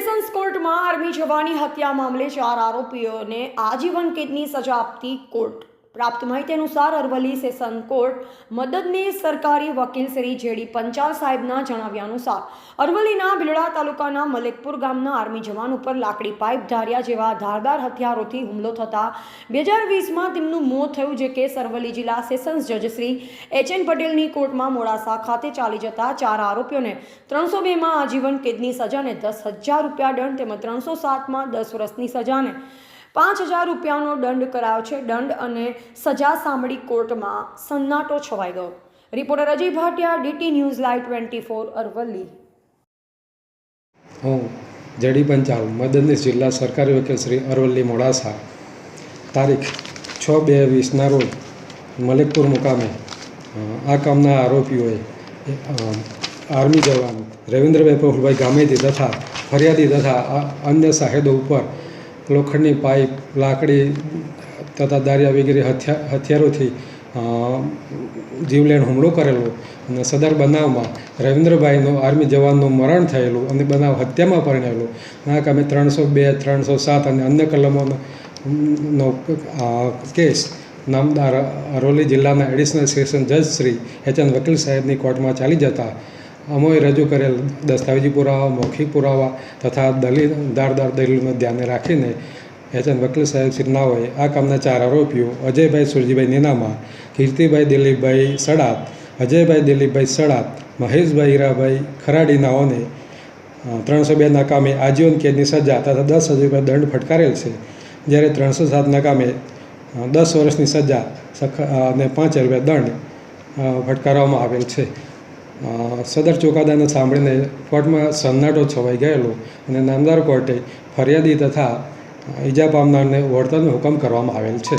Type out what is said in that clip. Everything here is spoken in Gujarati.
સેશન્સ કોર્ટમાં આર્મી જવાની હત્યા મામલે 4 આરોપીઓને આજીવન કેદની સજા આપતી કોર્ટ। પ્રાપ્ત માહિતી અનુસાર અરવલ્લી સેશન કોર્ટ મદદની સરકારી વકીલ શ્રી જેડી પંચાલ સાહેબના જણાવ્યા અનુસાર અરવલ્લીના ભીલડા તાલુકાના મલેકપુર ગામના આર્મી જવાન ઉપર લાકડી પાઇપ ધારિયા જેવા ધારદાર હથિયારોથી હુમલો થતા 2020માં તેમનું મોત થયું। જે કેસ અરવલ્લી જિલ્લા સેશન્સ જજ શ્રી એચ.એન. પટેલની કોર્ટમાં મોડાસા ખાતે ચાલી જતા 4 આરોપીઓને 302માં આજીવન કેદની સજા અને 10,000 રૂપિયા દંડ તેમજ 307માં 10 વર્ષની સજા અને 5,000 રૂપિયાનો દંડ કરાયો છે। દંડ અને સજા સાંભળી કોર્ટમાં સન્નાટો છવાઈ ગયો। Reporter Ajay Bhatia, DT news live 24 Aravalli. હું જેડી પંચાલ મદદનીશ જિલ્લા સરકારી વકીલ શ્રી અરવલ્લી મોડાસા તારીખ 6/2/20ના રોજ મલેકપુર મુકામે આ કામના આરોપીઓએ આર્મી જવાન રવિન્દ્રભાઈ પ્રફુલભાઈ ગામેતી તથા ફરિયાદી તથા અન્ય સાહેદો ઉપર લોખંડની પાઇપ, લાકડી તથા દારિયા વગેરે હથિયારોથી જીવલેણ હુમલો કરેલો અને સદર બનાવમાં રવિન્દ્રભાઈનો આર્મી જવાનનું મરણ થયેલું અને બનાવ હત્યામાં પરિણમેલો। આ કામે 302, 307 અને અન્ય કલમોનો કેસ નામદાર અરવલ્લી જિલ્લાના એડિશનલ સેશન જજ શ્રી એચ.એન. વકીલ સાહેબની કોર્ટમાં ચાલી જતા અમોએ રજૂ કરેલ દસ્તાવેજી પુરાવા, મૌખિક પુરાવા તથા ધારદાર દલીલોને ધ્યાને રાખીને એચ.એન. વકીલ સાહેબ શ્રીનાઓએ આ કામના 4 આરોપીઓ અજયભાઈ સુરજીભાઈ નીનામા, કીર્તિભાઈ દિલીપભાઈ સડાત, અજયભાઈ દિલીપભાઈ સડાત, મહેશભાઈ હીરાભાઈ ખરાડીનાઓને 302ના કામે આજીવન કેદની સજા તથા 10,000 રૂપિયા દંડ ફટકારેલ છે। જ્યારે 307ના કામે 10 વર્ષની સજા અને 5,000 રૂપિયા દંડ ફટકારવામાં આવેલ છે। સદર ચુકાદાને સાંભળીને કોર્ટમાં સન્નાટો છવાઈ ગયેલો અને નામદાર કોર્ટે ફરિયાદી તથા ઈજા પામનારને વળતરનો હુકમ કરવામાં આવેલ છે।